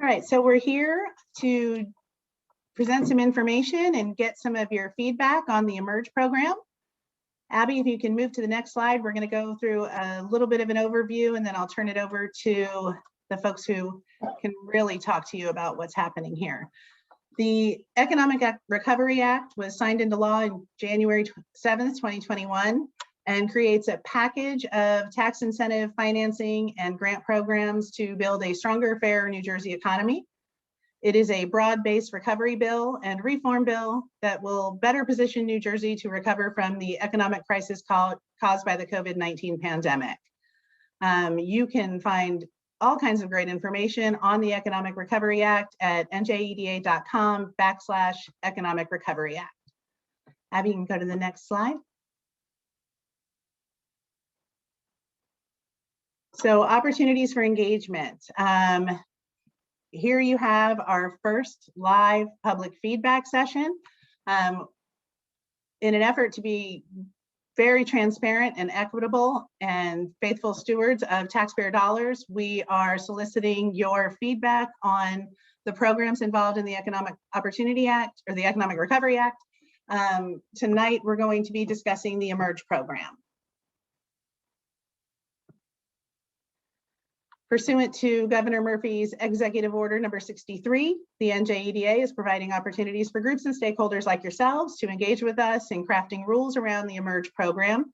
All right, so we're here to present some information and get some of your feedback on the eMERGE program. Abby, if you can move to the next slide, we're going to go through a little bit of an overview, and then I'll turn it over to the folks who can really talk to you about what's happening here. The Economic Recovery Act was signed into law on January 7th, 2021, and creates a package of tax incentive financing and grant programs to build a stronger, fairer New Jersey economy. It is a broad-based recovery bill and reform bill that will better position New Jersey to recover from the economic crisis caused by the COVID-19 pandemic. You can find all kinds of great information on the Economic Recovery Act at njeda.com/Economic Recovery Act. Abby, you can go to the next slide. So opportunities for engagement. Here you have our first live public feedback session. In an effort to be very transparent and equitable and faithful stewards of taxpayer dollars, we are soliciting your feedback on the programs involved in the Economic Opportunity Act or the Economic Recovery Act. Tonight, we're going to be discussing the eMERGE program. Pursuant to Governor Murphy's Executive Order number 63, the NJEDA is providing opportunities for groups and stakeholders like yourselves to engage with us in crafting rules around the eMERGE program.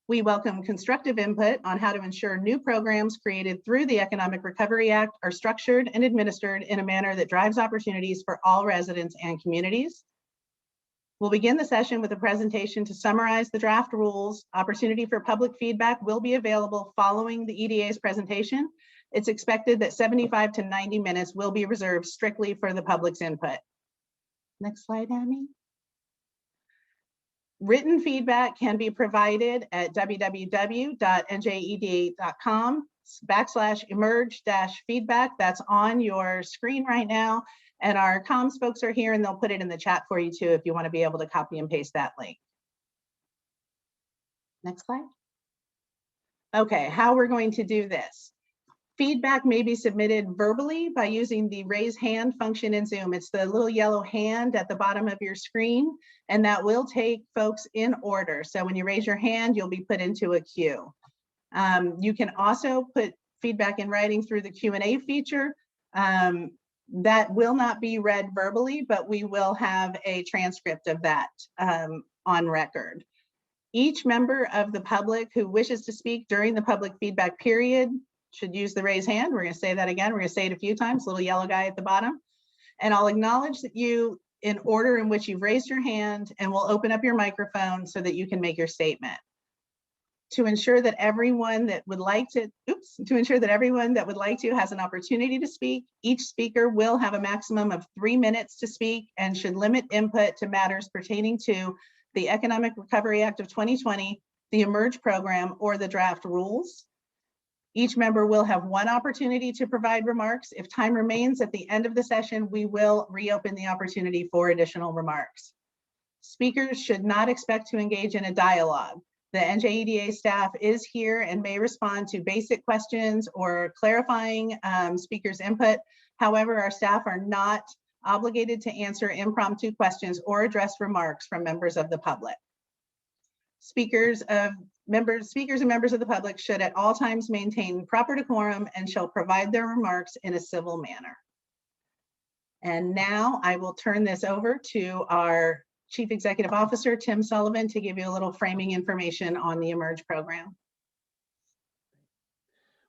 We welcome constructive input on how to ensure new programs created through the Economic Recovery Act are structured and administered in a manner that drives opportunities for all residents and communities. We'll begin the session with a presentation to summarize the draft rules. Opportunity for public feedback will be available following the EDA's presentation. It's expected that 75 to 90 minutes will be reserved strictly for the public's input. Next slide, Amy. Written feedback can be provided at www.njeda.com/emerge-feedback. That's on your screen right now. And our comms folks are here and they'll put it in the chat for you too if you want to be able to copy and paste that link. Next slide. Okay, how we're going to do this. Feedback may be submitted verbally by using the raise hand function in Zoom. It's the little yellow hand at the bottom of your screen, and that will take folks in order. So when you raise your hand, you'll be put into a queue. You can also put feedback in writing through the Q&A feature. That will not be read verbally, but we will have a transcript of that on record. Each member of the public who wishes to speak during the public feedback period should use the raise hand. We're going to say that again. We're going to say it a few times, little yellow guy at the bottom. And I'll acknowledge that you in order in which you've raised your hand, and we'll open up your microphone so that you can make your statement. To ensure that everyone that would like to, has an opportunity to speak, each speaker will have a maximum of 3 minutes to speak and should limit input to matters pertaining to the Economic Recovery Act of 2020, the eMERGE program, or the draft rules. Each member will have 1 opportunity to provide remarks. If time remains at the end of the session, we will reopen the opportunity for additional remarks. Speakers should not expect to engage in a dialogue. The NJEDA staff is here and may respond to basic questions or clarifying speakers' input. However, our staff are not obligated to answer impromptu questions or address remarks from members of the public. Speakers and members of the public should at all times maintain proper decorum and shall provide their remarks in a civil manner. And now I will turn this over to our Chief Executive Officer, Tim Sullivan, to give you a little framing information on the eMERGE program.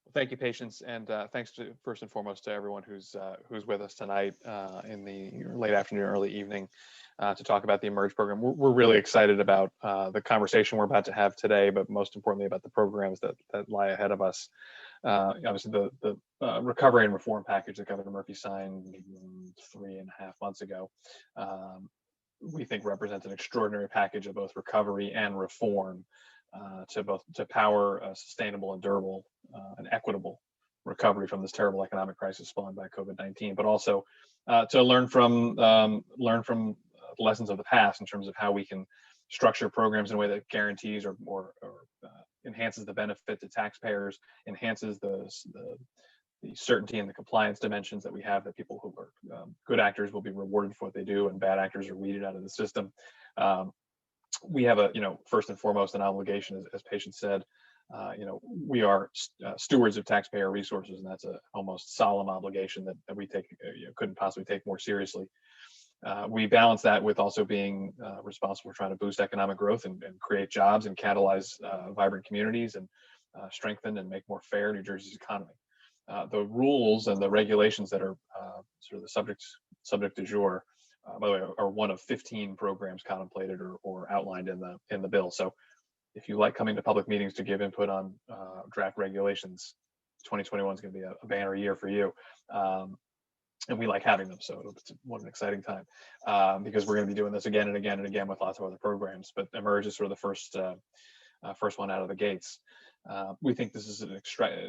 Well, thank you, Patience, and thanks to first and foremost to everyone who's with us tonight in the late afternoon, early evening to talk about the eMERGE program. We're really excited about the conversation we're about to have today, but most importantly about the programs that lie ahead of us. Obviously, the recovery and reform package that Governor Murphy signed 3.5 months ago, we think represents an extraordinary package of both recovery and reform to power a sustainable and durable and equitable recovery from this terrible economic crisis spawned by COVID-19, but also to learn from the lessons of the past in terms of how we can structure programs in a way that guarantees or enhances the benefit to taxpayers, enhances the the certainty and the compliance dimensions that we have, that people who are good actors will be rewarded for what they do and bad actors are weeded out of the system. We have a, first and foremost, an obligation, as Patience said. We are stewards of taxpayer resources, and that's a almost solemn obligation that we take, couldn't possibly take more seriously. We balance that with also being responsible for trying to boost economic growth and create jobs and catalyze vibrant communities and strengthen and make more fair New Jersey's economy. The rules and the regulations that are sort of the subject du jour, by the way, are one of 15 programs contemplated or outlined in the bill. So if you like coming to public meetings to give input on draft regulations, 2021 is going to be a banner year for you. And we like having them, so it's an exciting time because we're going to be doing this again and again and again with lots of other programs. But Emerge is sort of the first one out of the gates. We think this is an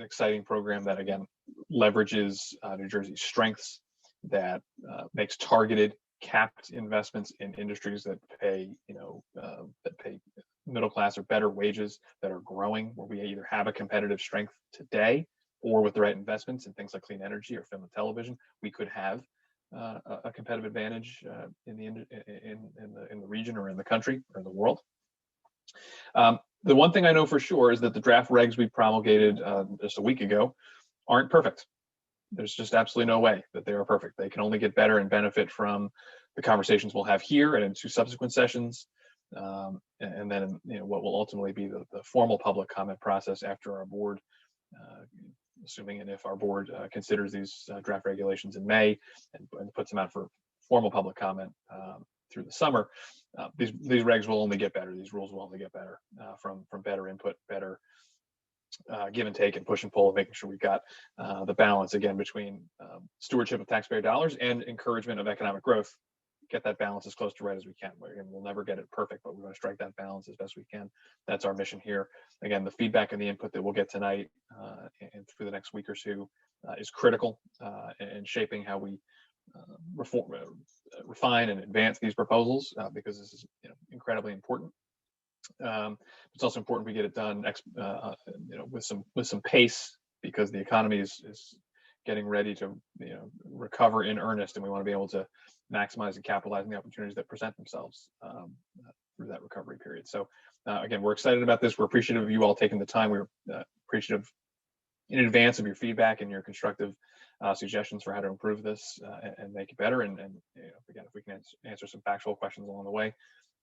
exciting program that, again, leverages New Jersey's strengths, that makes targeted, capped investments in industries that pay, middle class or better wages, that are growing, where we either have a competitive strength today, or with the right investments in things like clean energy or film and television, we could have a competitive advantage in the region or in the country or in the world. The one thing I know for sure is that the draft regs we promulgated just a week ago aren't perfect. There's just absolutely no way that they are perfect. They can only get better and benefit from the conversations we'll have here and in 2 subsequent sessions. And then what will ultimately be the formal public comment process after our board, assuming and if our board considers these draft regulations in May and puts them out for formal public comment through the summer. These regs will only get better. These rules will only get better from better input, better give and take and push and pull, and making sure we've got the balance again between stewardship of taxpayer dollars and encouragement of economic growth. Get that balance as close to right as we can. We'll never get it perfect, but we're going to strike that balance as best we can. That's our mission here. Again, the feedback and the input that we'll get tonight and through the next week or two is critical in shaping how we refine and advance these proposals because this is incredibly important. It's also important we get it done with some pace, because the economy is getting ready to recover in earnest, and we want to be able to maximize and capitalize on the opportunities that present themselves through that recovery period. So again, we're excited about this. We're appreciative of you all taking the time. We're appreciative in advance of your feedback and your constructive suggestions for how to improve this and make it better. And again, if we can answer some factual questions along the way,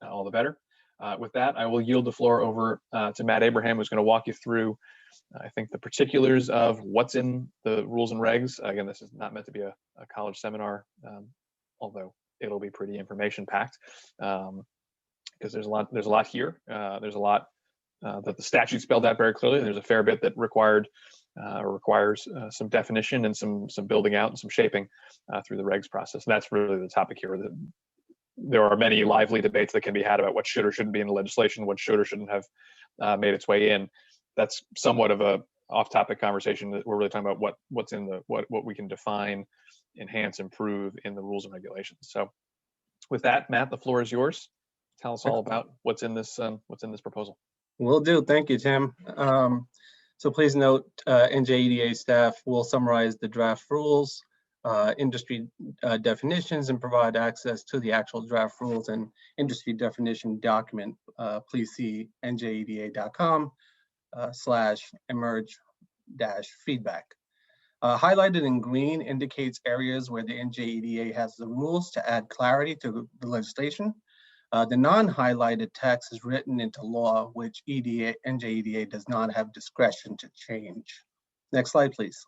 all the better. With that, I will yield the floor over to Matt Abraham, who's going to walk you through, I think, the particulars of what's in the rules and regs. Again, this is not meant to be a college seminar, although it'll be pretty information packed because there's a lot here. There's a lot that the statute spelled out very clearly. There's a fair bit that requires some definition and some building out and some shaping through the regs process. And that's really the topic here. There are many lively debates that can be had about what should or shouldn't be in the legislation, what should or shouldn't have made its way in. That's somewhat of a off-topic conversation. That we're really talking about what's in what we can define, enhance, improve in the rules and regulations. So with that, Matt, the floor is yours. Tell us all about what's in this proposal. Will do. Thank you, Tim. So please note, NJEDA staff will summarize the draft rules, industry definitions, and provide access to the actual draft rules and industry definition document. Please see njeda.com/emerge-feedback. Highlighted in green indicates areas where the NJEDA has the rules to add clarity to the legislation. The non-highlighted text is written into law, which NJEDA does not have discretion to change. Next slide, please.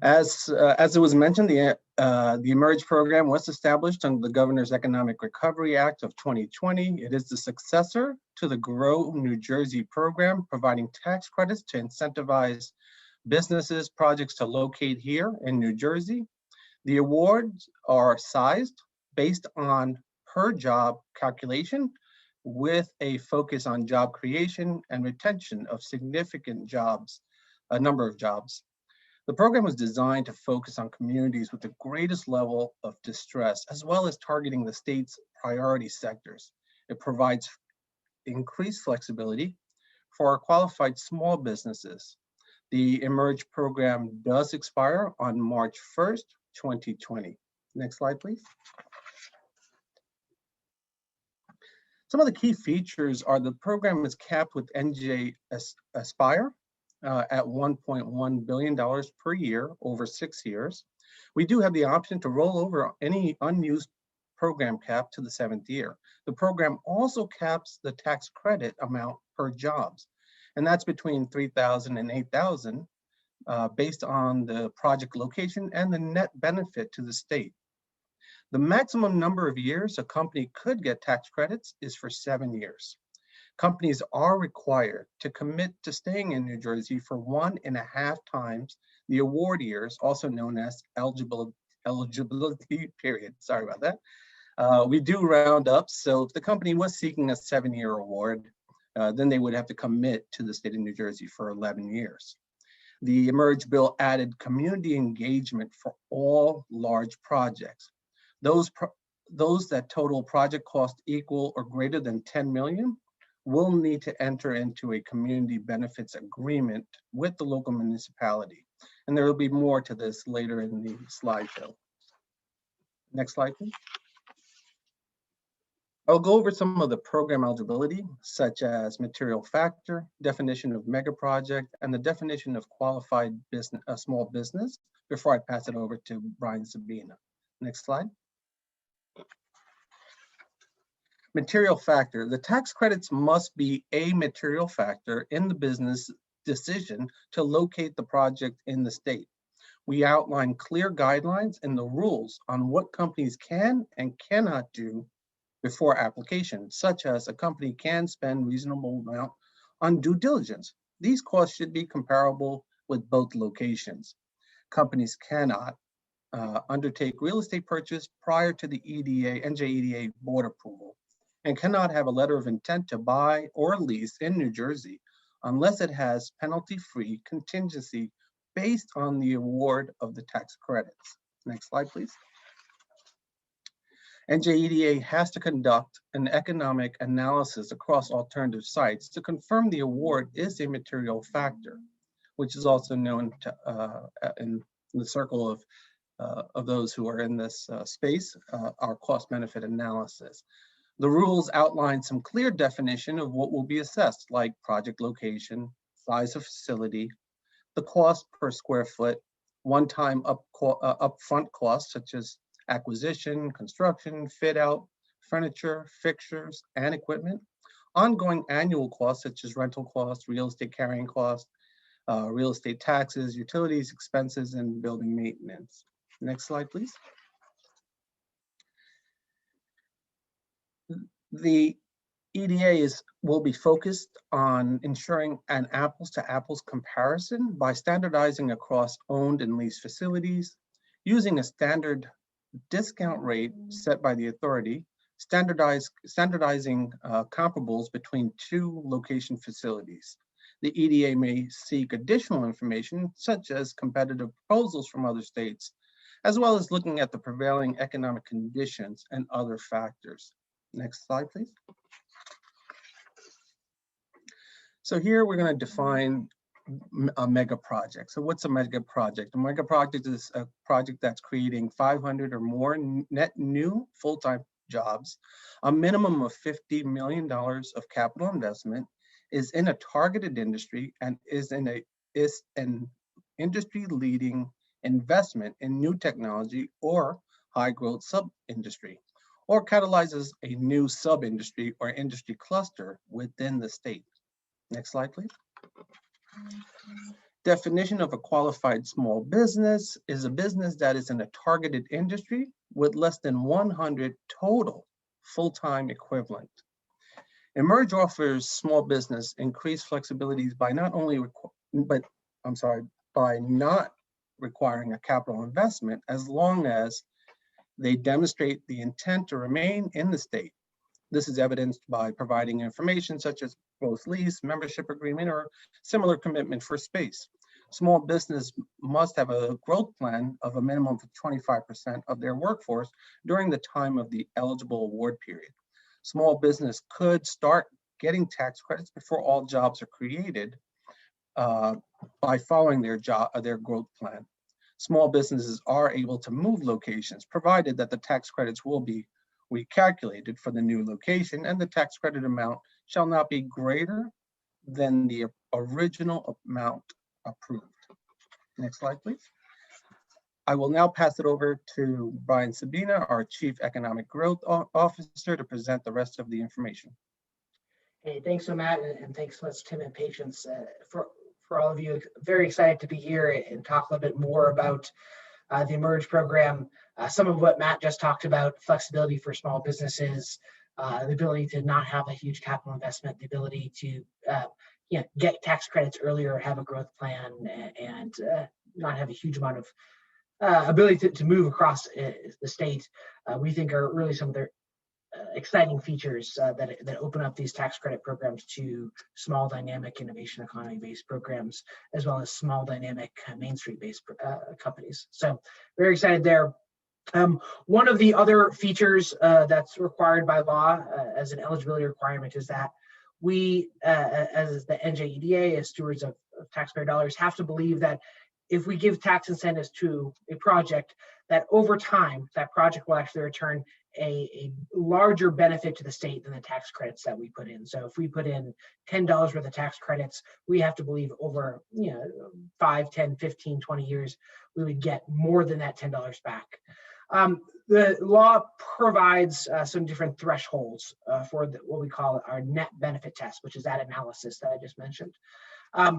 As it was mentioned, the Emerge program was established under the Governor's Economic Recovery Act of 2020. It is the successor to the Grow New Jersey program, providing tax credits to incentivize businesses, projects to locate here in New Jersey. The awards are sized based on per job calculation with a focus on job creation and retention of significant jobs, a number of jobs. The program was designed to focus on communities with the greatest level of distress, as well as targeting the state's priority sectors. It provides increased flexibility for our qualified small businesses. The Emerge program does expire on March 1st, 2020. Next slide, please. Some of the key features are the program is capped with NJ Aspire at $1.1 billion per year over 6 years. We do have the option to roll over any unused program cap to the 7th year. The program also caps the tax credit amount per jobs, and that's between $3,000 and $8,000 based on the project location and the net benefit to the state. The maximum number of years a company could get tax credits is for 7 years. Companies are required to commit to staying in New Jersey for 1.5 times the award years, also known as eligibility period. Sorry about that. We do round up, so if the company was seeking a 7-year award, then they would have to commit to the state of New Jersey for 11 years. The Emerge bill added community engagement for all large projects. Those that total project cost equal or greater than 10 million will need to enter into a community benefits agreement with the local municipality. And there will be more to this later in the slideshow. Next slide, please. I'll go over some of the program eligibility, such as material factor, definition of mega project, and the definition of qualified business, small business, before I pass it over to Brian Sabina. Next slide. Material factor. The tax credits must be a material factor in the business decision to locate the project in the state. We outline clear guidelines and the rules on what companies can and cannot do before application, such as a company can spend reasonable amount on due diligence. These costs should be comparable with both locations. Companies cannot undertake real estate purchase prior to the NJEDA board approval, and cannot have a letter of intent to buy or lease in New Jersey unless it has penalty-free contingency based on the award of the tax credits. Next slide, please. NJEDA has to conduct an economic analysis across alternative sites to confirm the award is a material factor, which is also known to, in the circle of those who are in this space, our cost-benefit analysis. The rules outline some clear definition of what will be assessed, like project location, size of facility, the cost per square foot, one-time upfront costs such as acquisition, construction, fit out, furniture, fixtures, and equipment, ongoing annual costs such as rental costs, real estate carrying costs, real estate taxes, utilities, expenses, and building maintenance. Next slide, please. The EDA will be focused on ensuring an apples to apples comparison by standardizing across owned and leased facilities, using a standard discount rate set by the authority, standardizing comparables between 2 location facilities. The EDA may seek additional information, such as competitive proposals from other states, as well as looking at the prevailing economic conditions and other factors. Next slide, please. So here we're going to define a mega project. So what's a mega project? A mega project is a project that's creating 500 or more net new full-time jobs, a minimum of $50 million of capital investment, is in a targeted industry, and is an industry-leading investment in new technology or high-growth sub-industry, or catalyzes a new sub-industry or industry cluster within the state. Next slide, please. Definition of a qualified small business is a business that is in a targeted industry with less than 100 total full-time equivalent. Emerge offers small business increased flexibilities by not requiring a capital investment, as long as they demonstrate the intent to remain in the state. This is evidenced by providing information such as both lease, membership agreement, or similar commitment for space. Small business must have a growth plan of a minimum of 25% of their workforce during the time of the eligible award period. Small business could start getting tax credits before all jobs are created, by following their growth plan. Small businesses are able to move locations, provided that the tax credits will be recalculated for the new location, and the tax credit amount shall not be greater than the original amount approved. Next slide, please. I will now pass it over to Brian Sabina, our Chief Economic Growth Officer, to present the rest of the information. Hey, thanks so Matt, and thanks so much Tim and Patience for all of you. Very excited to be here and talk a little bit more about the Emerge program. Some of what Matt just talked about: flexibility for small businesses, the ability to not have a huge capital investment, the ability to get tax credits earlier, have a growth plan, and not have a huge amount of ability to move across the state. We think are really some of the exciting features that open up these tax credit programs to small dynamic innovation economy based programs, as well as small dynamic Main Street based companies. So very excited there. One of the other features that's required by law as an eligibility requirement is that we, as the NJEDA, as stewards of taxpayer dollars, have to believe that if we give tax incentives to a project, that over time, that project will actually return a larger benefit to the state than the tax credits that we put in. So if we put in $10 worth of tax credits, we have to believe over 5, 10, 15, 20 years, we would get more than that $10 back. The law provides some different thresholds for what we call our net benefit test, which is that analysis that I just mentioned.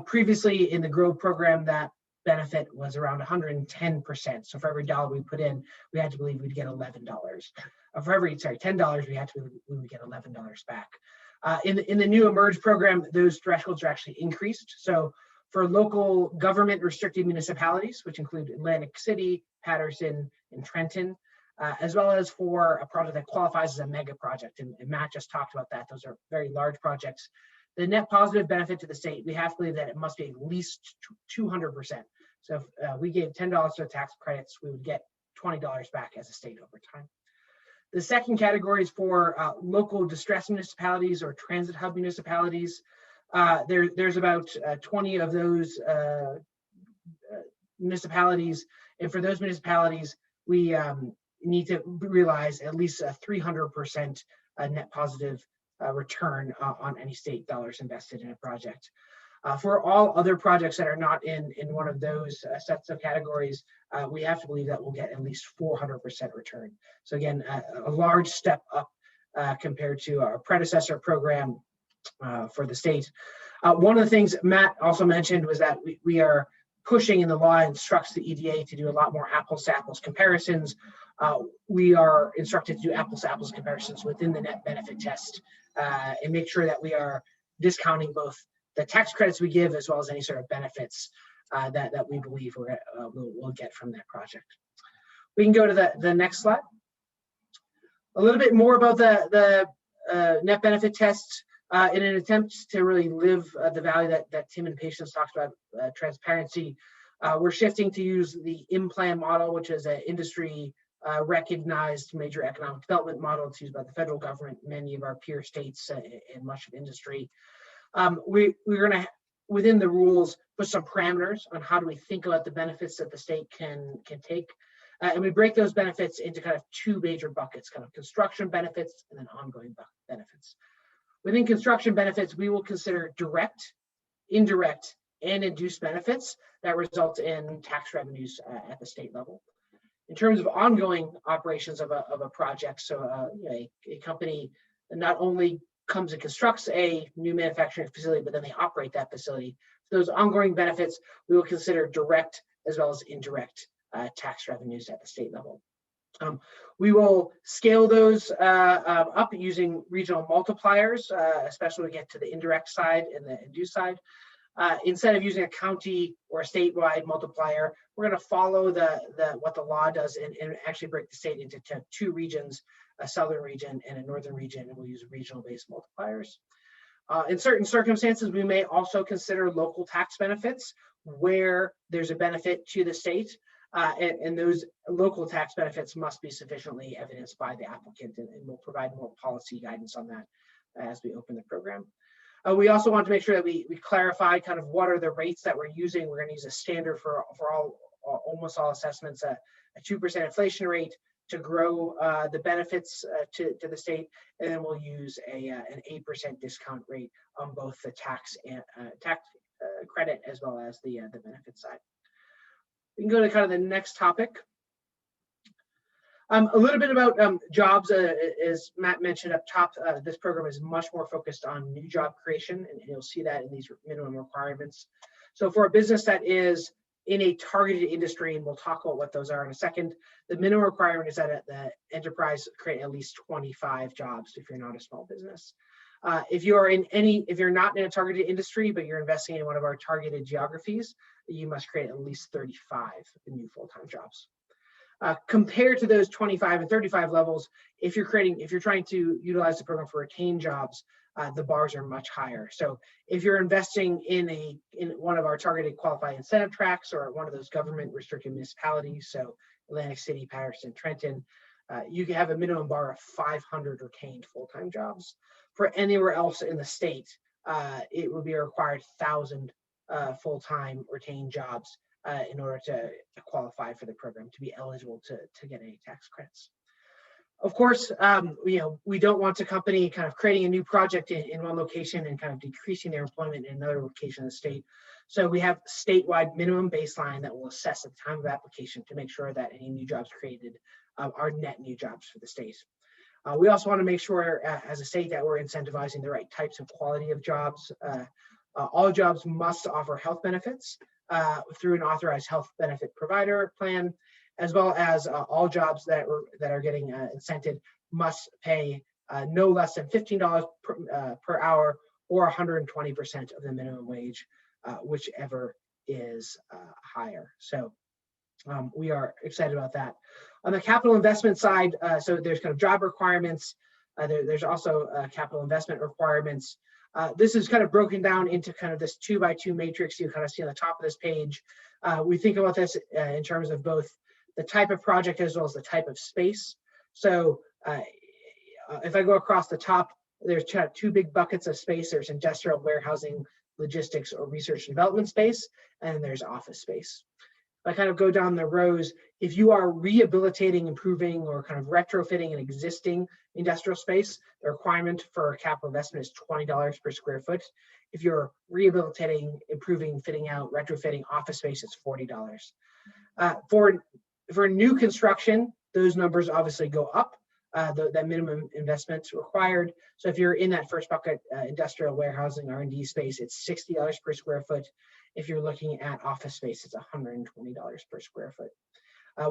Previously in the GROW program, that benefit was around 110%. So for every dollar we put in, we had to believe we'd get $11. For every $10, we would get $11 back. In the new Emerge program, those thresholds are actually increased. So for local government restricted municipalities, which include Atlantic City, Patterson, and Trenton, as well as for a project that qualifies as a mega project, and Matt just talked about that. Those are very large projects. The net positive benefit to the state, we have to believe that it must be at least 200%. So if we gave $10 to tax credits, we would get $20 back as a state over time. The second category is for local distressed municipalities or transit hub municipalities. There's about 20 of those municipalities. And for those municipalities, we need to realize at least a 300% net positive return on any state dollars invested in a project. For all other projects that are not in one of those sets of categories, we have to believe that we'll get at least 400% return. So again, a large step up compared to our predecessor program for the state. One of the things Matt also mentioned was that we are pushing, in the law instructs the EDA to do a lot more apples to apples comparisons. We are instructed to do apples to apples comparisons within the net benefit test and make sure that we are discounting both the tax credits we give as well as any sort of benefits that we believe we'll get from that project. We can go to the next slide. A little bit more about the net benefit test. In an attempt to really live the value that Tim and Patience talked about, transparency, we're shifting to use the in-plan model, which is an industry recognized major economic development model. It's used by the federal government, many of our peer states, and much of industry. We're going to, within the rules, put some parameters on how do we think about the benefits that the state can take. And we break those benefits into kind of two major buckets, kind of construction benefits and then ongoing benefits. Within construction benefits, we will consider direct, indirect, and induced benefits that result in tax revenues at the state level. In terms of ongoing operations of a project, so a company not only comes and constructs a new manufacturing facility, but then they operate that facility. Those ongoing benefits, we will consider direct as well as indirect tax revenues at the state level. We will scale those up using regional multipliers, especially when we get to the indirect side and the induced side. Instead of using a county or a statewide multiplier, we're going to follow what the law does and actually break the state into two regions, a southern region and a northern region, and we'll use regional-based multipliers. In certain circumstances, we may also consider local tax benefits where there's a benefit to the state. And those local tax benefits must be sufficiently evidenced by the applicant, and we'll provide more policy guidance on that as we open the program. We also want to make sure that we clarify kind of what are the rates that we're using. We're going to use a standard for almost all assessments, a 2% inflation rate to grow the benefits to the state, and then we'll use an 8% discount rate on both the tax and credit as well as the benefit side. We can go to kind of the next topic. A little bit about jobs. As Matt mentioned up top, this program is much more focused on new job creation, and you'll see that in these minimum requirements. So for a business that is in a targeted industry, and we'll talk about what those are in a second, the minimum requirement is that the enterprise create at least 25 jobs if you're not a small business. If you're not in a targeted industry, but you're investing in one of our targeted geographies, you must create at least 35 new full-time jobs. Compared to those 25 and 35 levels, if you're trying to utilize the program for retained jobs, the bars are much higher. So if you're investing in one of our targeted qualified incentive tracks or one of those government restricted municipalities, so Atlantic City, Patterson, Trenton, you can have a minimum bar of 500 retained full-time jobs. For anywhere else in the state, it would be a required 1,000 full-time retained jobs in order to qualify for the program, to be eligible to get any tax credits. Of course, we don't want a company kind of creating a new project in one location and kind of decreasing their employment in another location in the state. So we have statewide minimum baseline that will assess at the time of application to make sure that any new jobs created are net new jobs for the state. We also want to make sure as a state that we're incentivizing the right types of quality of jobs. All jobs must offer health benefits through an authorized health benefit provider plan, as well as all jobs that are getting incented must pay no less than $15 per hour or 120% of the minimum wage, whichever is higher. So we are excited about that. On the capital investment side, so there's kind of job requirements. There's also capital investment requirements. This is kind of broken down into kind of this 2x2 matrix you kind of see on the top of this page. We think about this in terms of both the type of project as well as the type of space. So if I go across the top, there's two big buckets of space. There's industrial, warehousing, logistics, or research and development space, and there's office space. If I kind of go down the rows, if you are rehabilitating, improving, or kind of retrofitting an existing industrial space, the requirement for capital investment is $20 per square foot. If you're rehabilitating, improving, fitting out, retrofitting office space, it's $40. For new construction, those numbers obviously go up, that minimum investment required. So if you're in that first bucket, industrial, warehousing, R&D space, it's $60 per square foot. If you're looking at office space, it's $120 per square foot.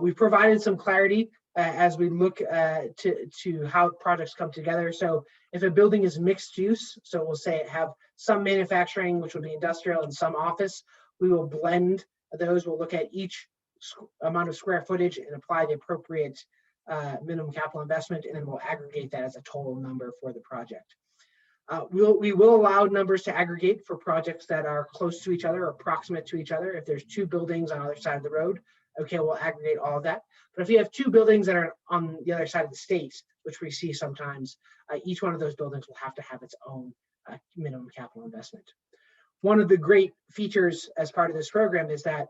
We've provided some clarity as we look to how projects come together. So if a building is mixed use, so we'll say it have some manufacturing, which would be industrial, and some office, we will blend those. We'll look at each amount of square footage and apply the appropriate minimum capital investment, and then we'll aggregate that as a total number for the project. We will allow numbers to aggregate for projects that are close to each other or proximate to each other. If there's two buildings on either side of the road, okay, we'll aggregate all of that. But if you have two buildings that are on the other side of the state, which we see sometimes, each one of those buildings will have to have its own minimum capital investment. One of the great features as part of this program is that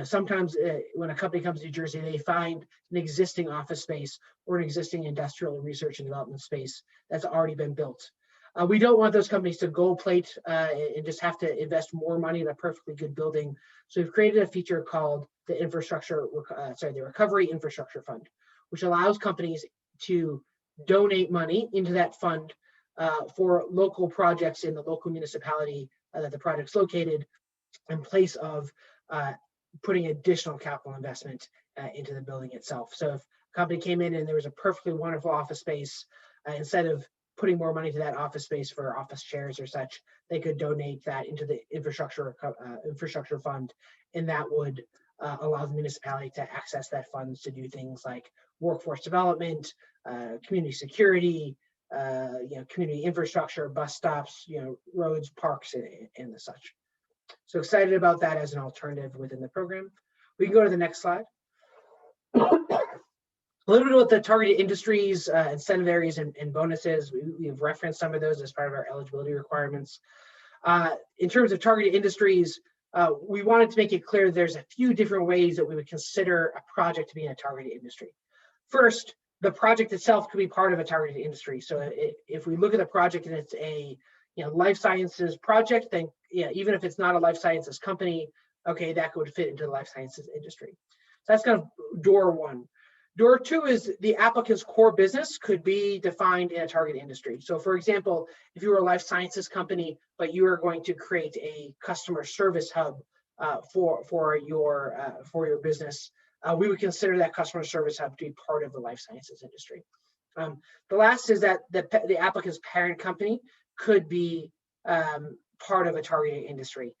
sometimes when a company comes to New Jersey, they find an existing office space or an existing industrial research and development space that's already been built. We don't want those companies to gold plate and just have to invest more money in a perfectly good building. So we've created a feature called the Recovery Infrastructure Fund, which allows companies to donate money into that fund for local projects in the local municipality that the project's located, in place of putting additional capital investment into the building itself. So if a company came in and there was a perfectly wonderful office space, instead of putting more money to that office space for office chairs or such, they could donate that into the infrastructure fund, and that would allow the municipality to access that funds to do things like workforce development, community security, community infrastructure, bus stops, roads, parks, and the such. So excited about that as an alternative within the program. We can go to the next slide. A little bit about the targeted industries, incentive areas, and bonuses. We've referenced some of those as part of our eligibility requirements. In terms of targeted industries, we wanted to make it clear there's a few different ways that we would consider a project to be in a targeted industry. First, the project itself could be part of a targeted industry. So if we look at a project and it's a life sciences project, then even if it's not a life sciences company, okay, that could fit into the life sciences industry. So that's kind of door one. Door two is the applicant's core business could be defined in a target industry. So for example, if you were a life sciences company, but you are going to create a customer service hub for your business, we would consider that customer service hub to be part of the life sciences industry. The last is that the applicant's parent company could be part of a targeted industry.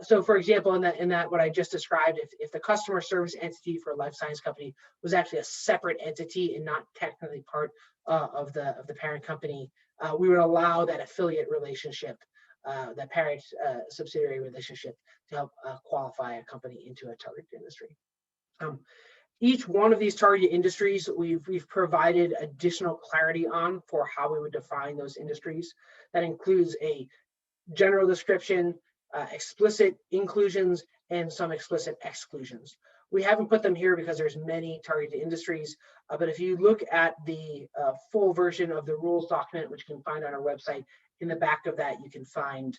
So for example, in that what I just described, if the customer service entity for a life science company was actually a separate entity and not technically part of the parent company, we would allow that affiliate relationship, that parent subsidiary relationship, to help qualify a company into a targeted industry. Each one of these targeted industries, we've provided additional clarity on for how we would define those industries. That includes a general description, explicit inclusions, and some explicit exclusions. We haven't put them here because there's many targeted industries, but if you look at the full version of the rules document, which you can find on our website, in the back of that you can find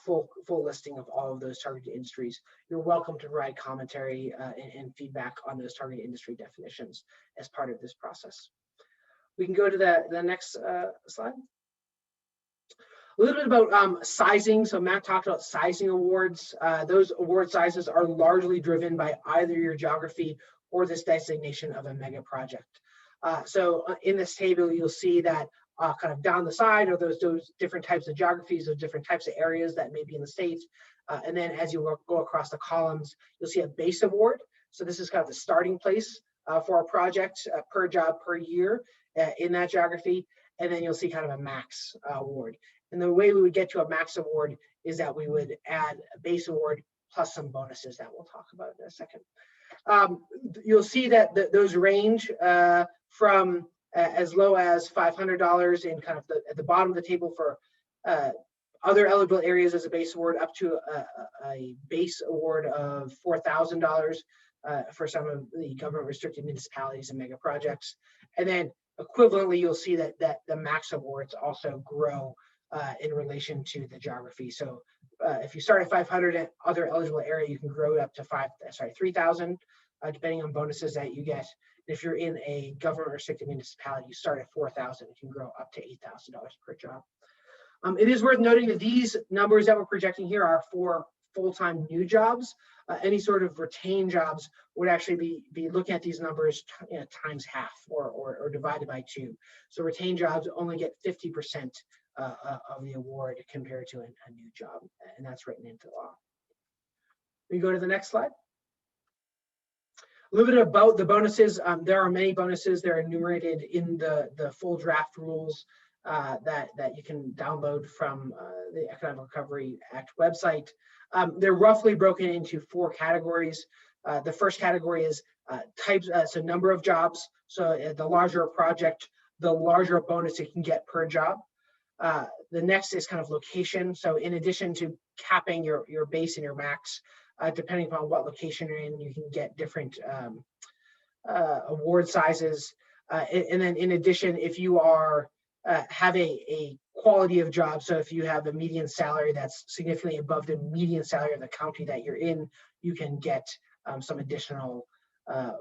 full listing of all of those targeted industries. You're welcome to provide commentary and feedback on those targeted industry definitions as part of this process. We can go to the next slide. A little bit about sizing. So Matt talked about sizing awards. Those award sizes are largely driven by either your geography or this designation of a mega project. So in this table, you'll see that kind of down the side are those different types of geographies, those different types of areas that may be in the state. And then as you go across the columns, you'll see a base award. So this is kind of the starting place for a project per job per year in that geography. And then you'll see kind of a max award. And the way we would get to a max award is that we would add a base award plus some bonuses that we'll talk about in a second. You'll see that those range from as low as $500 in kind of at the bottom of the table for other eligible areas as a base award, up to a base award of $4,000 for some of the government restricted municipalities and mega projects. And then equivalently, you'll see that the max awards also grow in relation to the geography. So if you start at 500 at other eligible area, you can grow it up to 3,000, depending on bonuses that you get. If you're in a government restricted municipality, you start at 4,000, you can grow up to $8,000 per job. It is worth noting that these numbers that we're projecting here are for full-time new jobs. Any sort of retained jobs would actually be looking at these numbers times half or divided by 2. So retained jobs only get 50% of the award compared to a new job, and that's written into law. We go to the next slide. A little bit about the bonuses. There are many bonuses. They're enumerated in the full draft rules that you can download from the Economic Recovery Act website. They're roughly broken into 4 categories. The first category is types, so number of jobs. So the larger a project, the larger bonus you can get per job. The next is kind of location. So in addition to capping your base and your max, depending upon what location you're in, you can get different award sizes. And then in addition, if you are have a quality of job, so if you have a median salary that's significantly above the median salary of the county that you're in, you can get some additional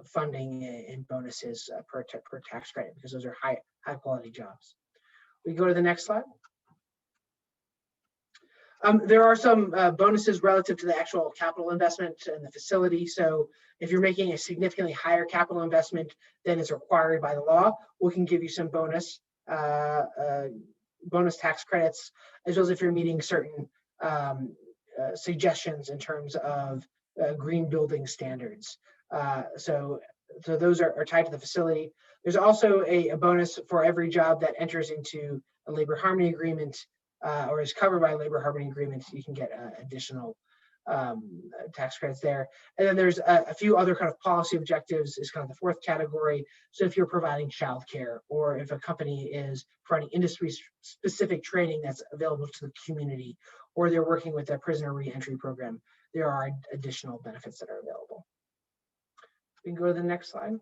funding and bonuses per tax credit, because those are high quality jobs. We go to the next slide. There are some bonuses relative to the actual capital investment and the facility. So if you're making a significantly higher capital investment than is required by the law, we can give you some bonus tax credits, as well as if you're meeting certain suggestions in terms of green building standards. So those are tied to the facility. There's also a bonus for every job that enters into a labor harmony agreement or is covered by a labor harmony agreement. You can get additional tax credits there. And then there's a few other kind of policy objectives is kind of the fourth category. So if you're providing childcare, or if a company is providing industry specific training that's available to the community, or they're working with a prisoner reentry program, there are additional benefits that are available. We can go to the next slide.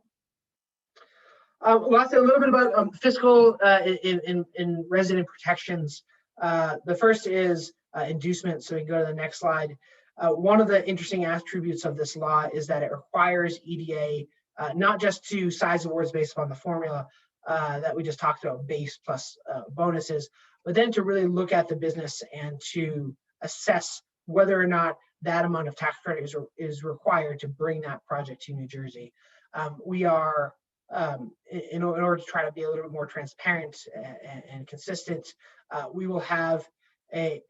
We'll say a little bit about fiscal in resident protections. The first is inducement. So we can go to the next slide. One of the interesting attributes of this law is that it requires EDA not just to size awards based upon the formula that we just talked about, base plus bonuses, but then to really look at the business and to assess whether or not that amount of tax credit is required to bring that project to New Jersey. We are, in order to try to be a little bit more transparent and consistent, we will have a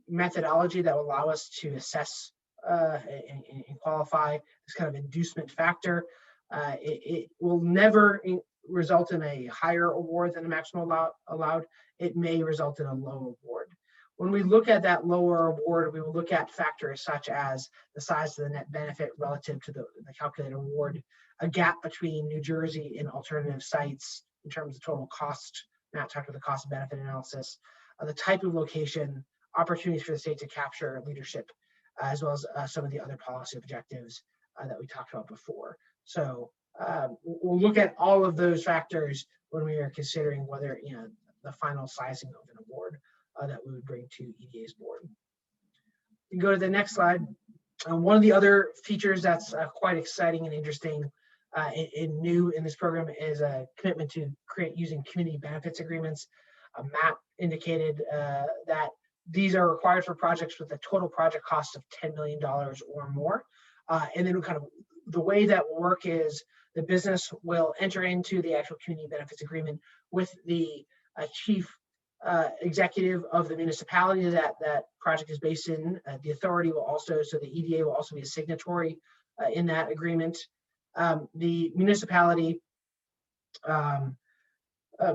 methodology that will allow us to assess and qualify this kind of inducement factor. It will never result in a higher award than the maximum allowed. It may result in a low award. When we look at that lower award, we will look at factors such as the size of the net benefit relative to the calculated award, a gap between New Jersey and alternative sites in terms of total cost, Matt talked about the cost benefit analysis, the type of location, opportunities for the state to capture leadership, as well as some of the other policy objectives that we talked about before. So we'll look at all of those factors when we are considering whether, the final sizing of an award that we would bring to EDA's board. You can go to the next slide. One of the other features that's quite exciting and interesting and new in this program is a commitment to create using community benefits agreements. Matt indicated that these are required for projects with a total project cost of $10 million or more. And then kind of the way that will work is the business will enter into the actual community benefits agreement with the chief executive of the municipality that project is based in. The authority will also, so the EDA will also be a signatory in that agreement. The municipality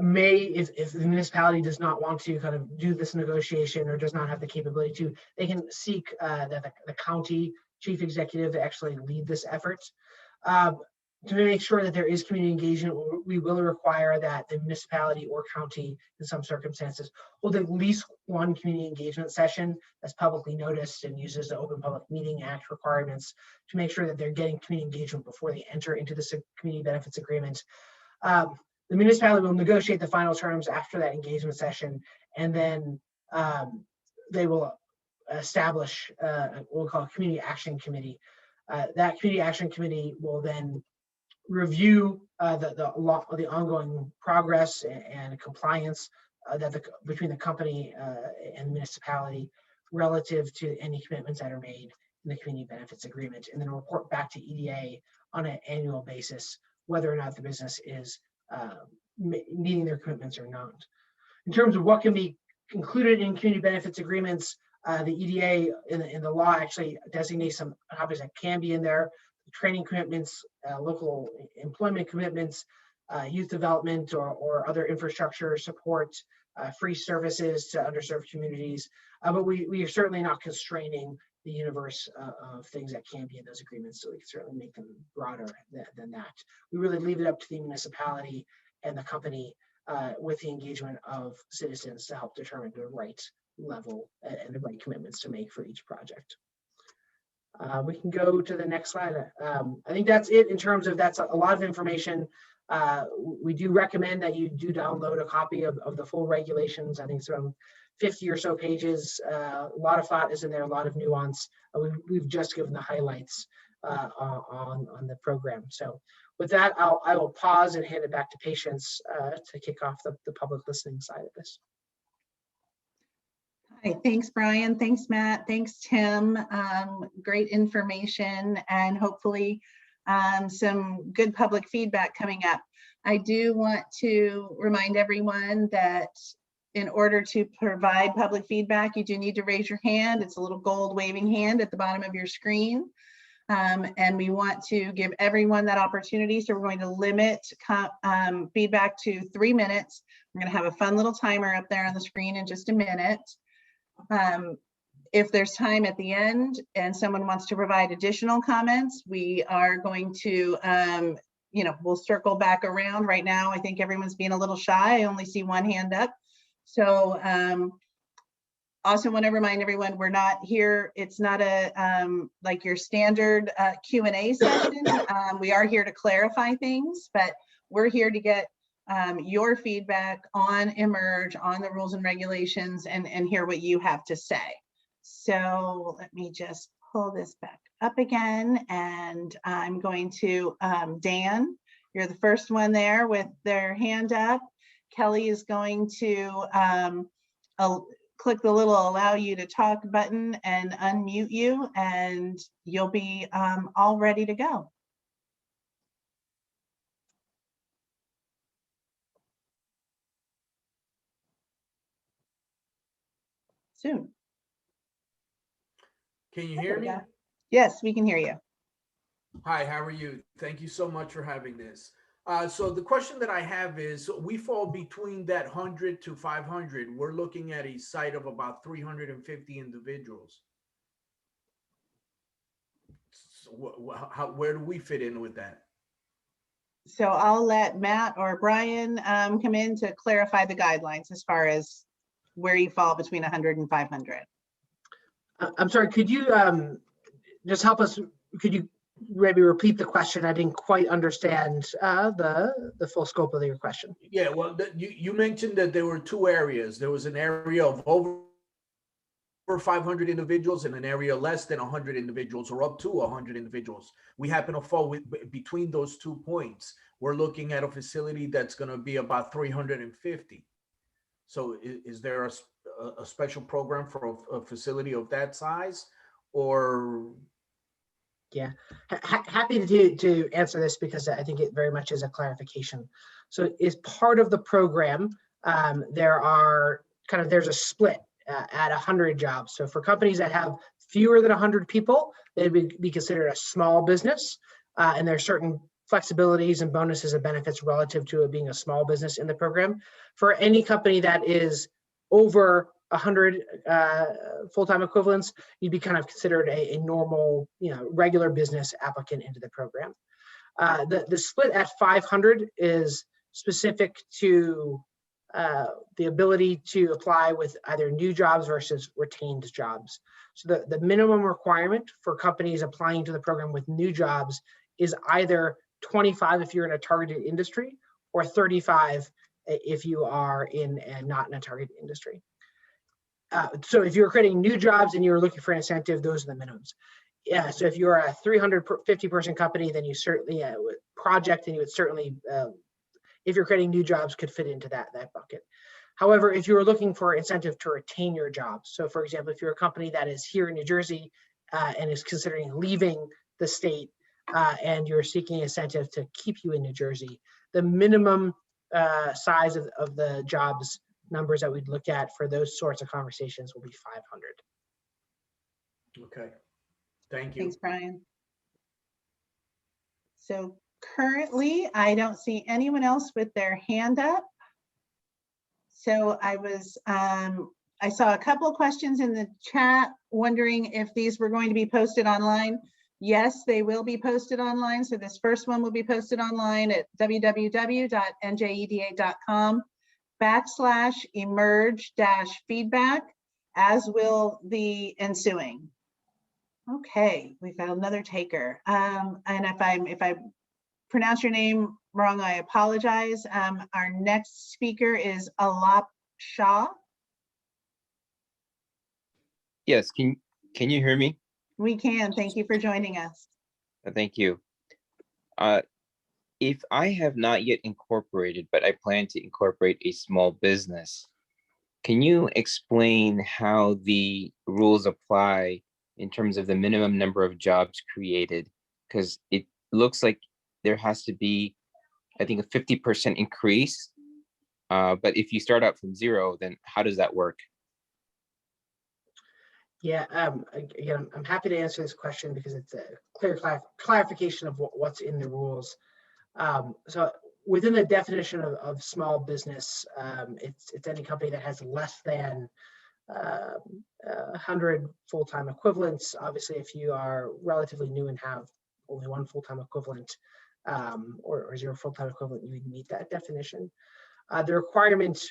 may, if the municipality does not want to kind of do this negotiation or does not have the capability to, they can seek that the county chief executive to actually lead this effort. To make sure that there is community engagement, we will require that the municipality or county, in some circumstances, hold at least one community engagement session that's publicly noticed and uses the Open Public Meeting Act requirements to make sure that they're getting community engagement before they enter into this community benefits agreement. The municipality will negotiate the final terms after that engagement session, and then they will establish what we'll call a community action committee. That community action committee will then review the ongoing progress and compliance between the company and the municipality relative to any commitments that are made in the community benefits agreement, and then report back to EDA on an annual basis whether or not the business is meeting their commitments or not. In terms of what can be included in community benefits agreements, the EDA in the law actually designates some topics that can be in there: training commitments, local employment commitments, youth development or other infrastructure support, free services to underserved communities. But we are certainly not constraining the universe of things that can be in those agreements, so we can certainly make them broader than that. We really leave it up to the municipality and the company with the engagement of citizens to help determine the right level and the right commitments to make for each project. We can go to the next slide. I think that's it in terms of, that's a lot of information. We do recommend that you do download a copy of the full regulations. I think it's around 50 or so pages. A lot of thought is in there, a lot of nuance. We've just given the highlights on the program. So with that, I will pause and hand it back to Patience to kick off the public listening side of this. Hi, thanks, Brian. Thanks, Matt. Thanks, Tim. Great information and hopefully some good public feedback coming up. I do want to remind everyone that in order to provide public feedback, you do need to raise your hand. It's a little gold waving hand at the bottom of your screen. And we want to give everyone that opportunity. So we're going to limit feedback to 3 minutes. We're going to have a fun little timer up there on the screen in just a minute. if there's time at the end and someone wants to provide additional comments, we are going to, we'll circle back around. Right now, I think everyone's being a little shy. I only see one hand up. So also want to remind everyone, we're not here. It's not a like your standard Q&A session. We are here to clarify things, but we're here to get your feedback on Emerge, on the rules and regulations, and hear what you have to say. So let me just pull this back up again, and I'm going to, Dan, you're the first one there with their hand up. Kelly is going to click the little allow you to talk button and unmute you, and you'll be all ready to go. Soon. Can you hear me? Yes, we can hear you. Hi, how are you? Thank you so much for having this. So the question that I have is, we fall between that 100 to 500. We're looking at a site of about 350 individuals. So where do we fit in with that? So I'll let Matt or Brian come in to clarify the guidelines as far as where you fall between 100 and 500. I'm sorry, could you just help us? Could you maybe repeat the question? I didn't quite understand the full scope of your question. Yeah, well, you mentioned that there were two areas. There was an area of over 500 individuals and an area less than 100 individuals, or up to 100 individuals. We happen to fall between those 2 points. We're looking at a facility that's going to be about 350. So is there a special program for a facility of that size, or? Yeah, happy to answer this because I think it very much is a clarification. So as part of the program, there's a split at 100 jobs. So for companies that have fewer than 100 people, they'd be considered a small business. And there are certain flexibilities and bonuses and benefits relative to it being a small business in the program. For any company that is over 100 full-time equivalents, you'd be kind of considered a normal, regular business applicant into the program. The split at 500 is specific to the ability to apply with either new jobs versus retained jobs. So the minimum requirement for companies applying to the program with new jobs is either 25 if you're in a targeted industry, or 35 if you are not in a targeted industry. So if you're creating new jobs and you're looking for an incentive, those are the minimums. Yeah, so if you're a 350 person company, then you certainly project, and you would certainly, if you're creating new jobs, could fit into that bucket. However, if you're looking for incentive to retain your jobs, so for example, if you're a company that is here in New Jersey and is considering leaving the state and you're seeking incentive to keep you in New Jersey, the minimum size of the jobs numbers that we'd look at for those sorts of conversations will be 500. Okay, thank you. Thanks, Brian. So currently, I don't see anyone else with their hand up. So I saw a couple of questions in the chat wondering if these were going to be posted online. Yes, they will be posted online. So this first one will be posted online at www.njeda.com/emerge-feedback, as will the ensuing. Okay, we've got another taker. And if I pronounce your name wrong, I apologize. Our next speaker is Alap Shah. Yes, can you hear me? We can. Thank you for joining us. Thank you. If I have not yet incorporated, but I plan to incorporate a small business, can you explain how the rules apply in terms of the minimum number of jobs created? Because it looks like there has to be, I think, a 50% increase. But if you start out from zero, then how does that work? Yeah, again, I'm happy to answer this question because it's a clear clarification of what's in the rules. So within the definition of small business, it's any company that has less than 100 full-time equivalents. Obviously, if you are relatively new and have only one full-time equivalent or 0 full-time equivalent, you would meet that definition. The requirement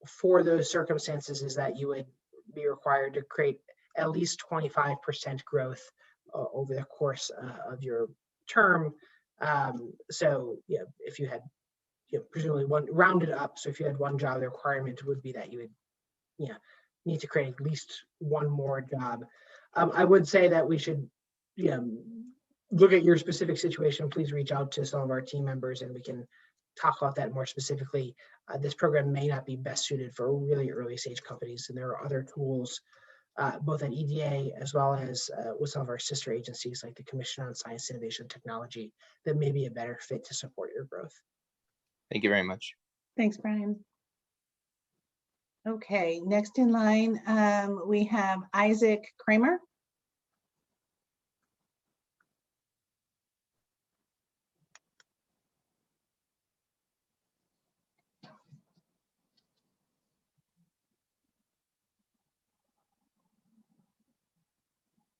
for those circumstances is that you would be required to create at least 25% growth over the course of your term. So, if you had, presumably one rounded up. So if you had one job, the requirement would be that you would, need to create at least one more job. I would say that we should, look at your specific situation. Please reach out to some of our team members and we can talk about that more specifically. This program may not be best suited for really early stage companies, and there are other tools, both at EDA as well as with some of our sister agencies like the Commission on Science, Innovation, and Technology, that may be a better fit to support your growth. Thank you very much. Thanks, Brian. Okay, next in line, we have Isaac Kramer.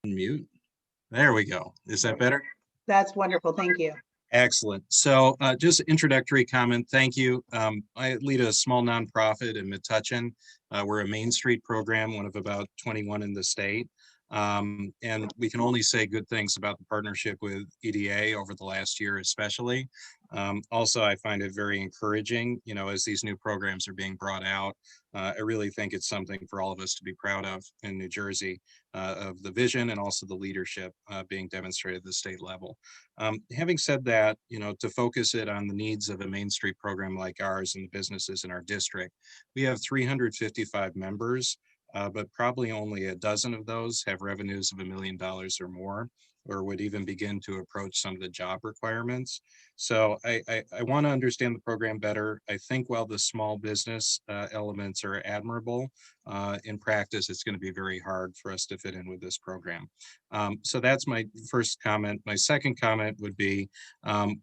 Mute. There we go. Is that better? That's wonderful. Thank you. Excellent. So just introductory comment. Thank you. I lead a small nonprofit in Metuchen. We're a Main Street program, one of about 21 in the state. And we can only say good things about the partnership with EDA over the last year, especially. Also, I find it very encouraging, as these new programs are being brought out. I really think it's something for all of us to be proud of in New Jersey, of the vision and also the leadership being demonstrated at the state level. Having said that, to focus it on the needs of a Main Street program like ours and the businesses in our district, we have 355 members. But probably only a dozen of those have revenues of $1 million or more, or would even begin to approach some of the job requirements. So I want to understand the program better. I think while the small business elements are admirable, in practice, it's going to be very hard for us to fit in with this program. So that's my first comment. My second comment would be,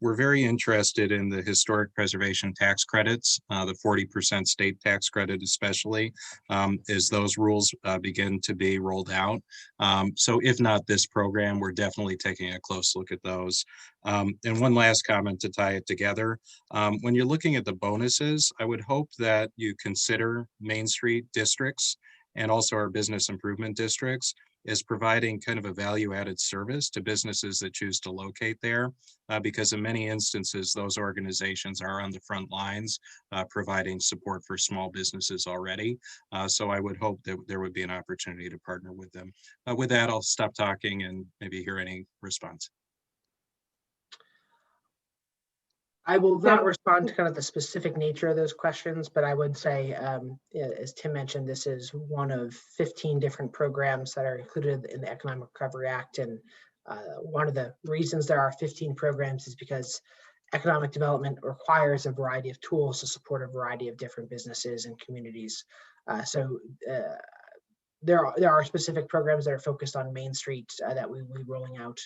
we're very interested in the historic preservation tax credits, the 40% state tax credit especially, as those rules begin to be rolled out. So if not this program, we're definitely taking a close look at those. And one last comment to tie it together. When you're looking at the bonuses, I would hope that you consider Main Street districts and also our business improvement districts as providing kind of a value-added service to businesses that choose to locate there, because in many instances, those organizations are on the front lines providing support for small businesses already. So I would hope that there would be an opportunity to partner with them. With that, I'll stop talking and maybe hear any response. I will not respond to kind of the specific nature of those questions, but I would say, as Tim mentioned, this is one of 15 different programs that are included in the Economic Recovery Act. And one of the reasons there are 15 programs is because economic development requires a variety of tools to support a variety of different businesses and communities. So there are specific programs that are focused on Main Street that we will be rolling out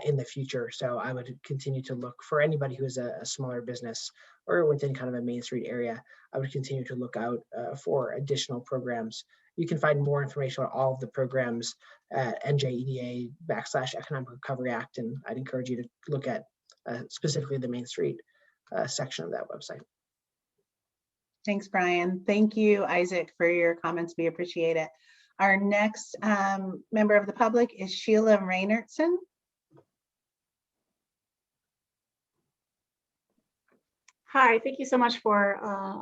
in the future. So I would continue to look for anybody who is a smaller business or within kind of a Main Street area. I would continue to look out for additional programs. You can find more information on all of the programs at NJEDA/Economic Recovery Act. And I'd encourage you to look at specifically the Main Street section of that website. Thanks, Brian. Thank you, Isaac, for your comments. We appreciate it. Our next member of the public is Sheila Reynertson. Hi, thank you so much for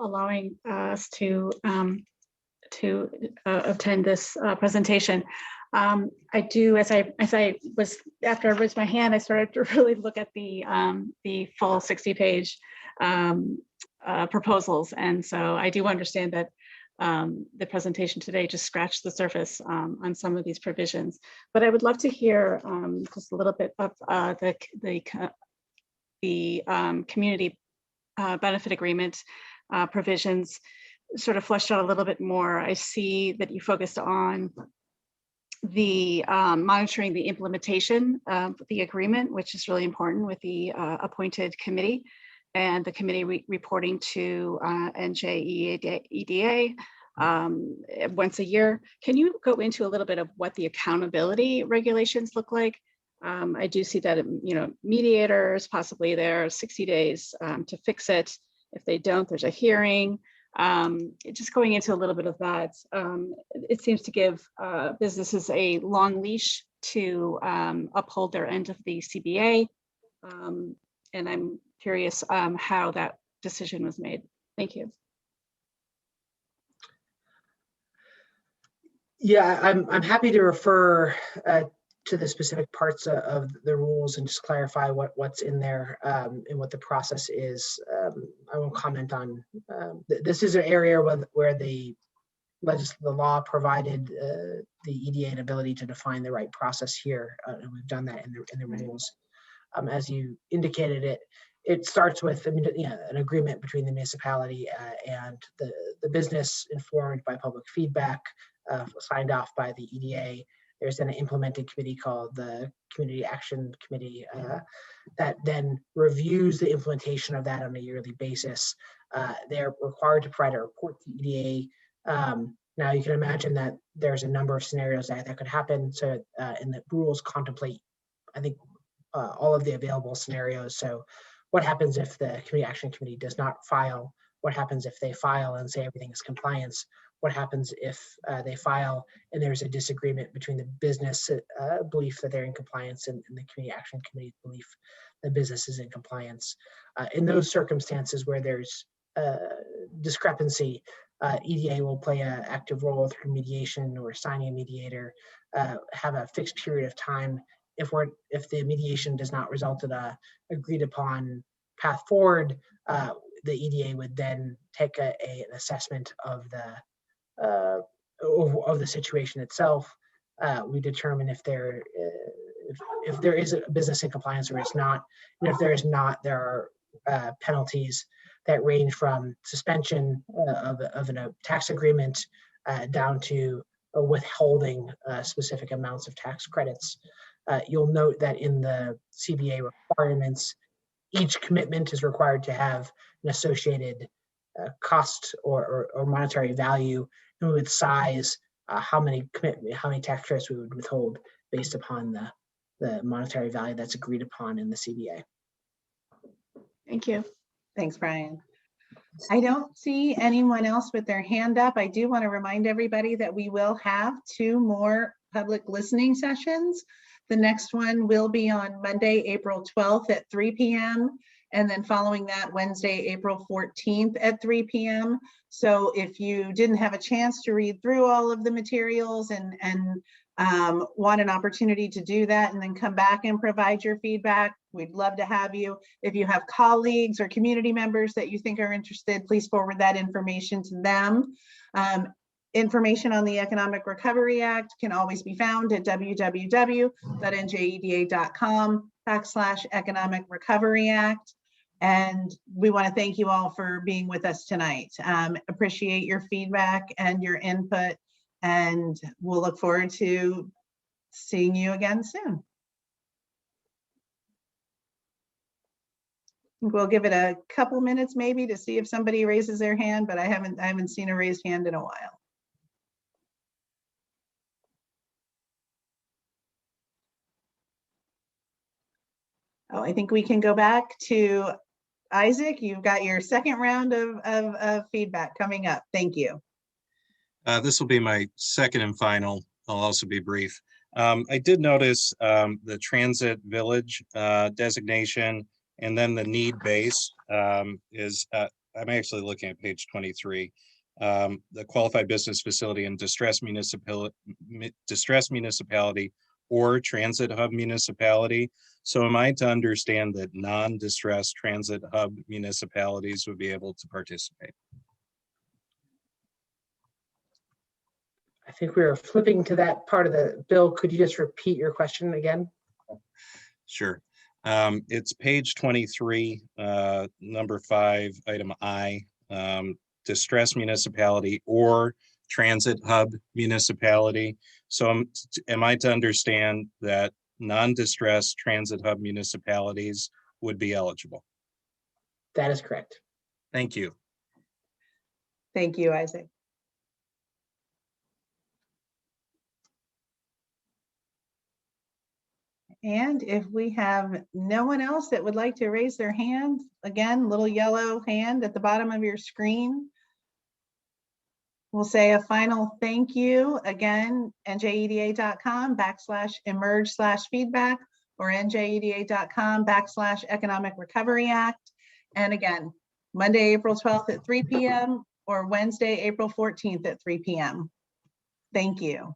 allowing us to attend this presentation. I do, after I raised my hand, I started to really look at the full 60-page proposals, and so I do understand that the presentation today just scratched the surface on some of these provisions. But I would love to hear just a little bit of the community benefit agreement provisions sort of fleshed out a little bit more. I see that you focused on the monitoring the implementation of the agreement, which is really important with the appointed committee and the committee reporting to NJEDA. once a year. Can you go into a little bit of what the accountability regulations look like? I do see that, mediators, possibly there are 60 days to fix it. If they don't, there's a hearing. Just going into a little bit of that, it seems to give businesses a long leash to uphold their end of the CBA. And I'm curious how that decision was made. Thank you. Yeah, I'm happy to refer to the specific parts of the rules and just clarify what's in there and what the process is. I won't comment on, this is an area where the law provided the EDA an ability to define the right process here. And we've done that in the rules. As you indicated, it starts with an agreement between the municipality and the business, informed by public feedback, signed off by the EDA. There's an implementing committee called the Community Action Committee that then reviews the implementation of that on a yearly basis. They're required to provide a report to EDA. Now you can imagine that there's a number of scenarios that could happen. So and the rules contemplate, I think, all of the available scenarios. So what happens if the Community Action Committee does not file? What happens if they file and say everything is compliance? What happens if they file and there's a disagreement between the business belief that they're in compliance and the Community Action Committee's belief the business is in compliance? In those circumstances where there's discrepancy, EDA will play an active role through mediation or assigning a mediator, have a fixed period of time. If the mediation does not result in a agreed upon path forward, the EDA would then take an assessment of the situation itself. We determine if there is a business in compliance or it's not, and if there is not, there are penalties that range from suspension of a tax agreement down to withholding specific amounts of tax credits. You'll note that in the CBA requirements, each commitment is required to have an associated cost or monetary value, and we would size how many tax credits we would withhold based upon the monetary value that's agreed upon in the CBA. Thank you. Thanks, Brian. I don't see anyone else with their hand up. I do want to remind everybody that we will have 2 more public listening sessions. The next one will be on Monday, April 12th at 3 p.m. And then following that, Wednesday, April 14th at 3 p.m. So if you didn't have a chance to read through all of the materials and want an opportunity to do that and then come back and provide your feedback, we'd love to have you. If you have colleagues or community members that you think are interested, please forward that information to them. Information on the Economic Recovery Act can always be found at www.njeda.com/Economic Recovery Act. And we want to thank you all for being with us tonight. Appreciate your feedback and your input, and we'll look forward to seeing you again soon. We'll give it a couple minutes maybe to see if somebody raises their hand, but I haven't seen a raised hand in a while. Oh, I think we can go back to Isaac. You've got your second round of feedback coming up. Thank you. This will be my second and final. I'll also be brief. I did notice the transit village designation, and then the need base is, I'm actually looking at page 23. The qualified business facility and distressed municipality or transit hub municipality. So am I to understand that non-distressed transit hub municipalities would be able to participate? I think we were flipping to that part of the bill. Could you just repeat your question again? Sure. It's page 23, number 5, item I, distressed municipality or transit hub municipality. So am I to understand that non-distressed transit hub municipalities would be eligible? That is correct. Thank you. Thank you, Isaac. And if we have no one else that would like to raise their hand, again, little yellow hand at the bottom of your screen. We'll say a final thank you. Again, njeda.com/emerge/feedback or njeda.com/economic recovery act. And again, Monday, April 12th at 3 p.m. or Wednesday, April 14th at 3 p.m. Thank you.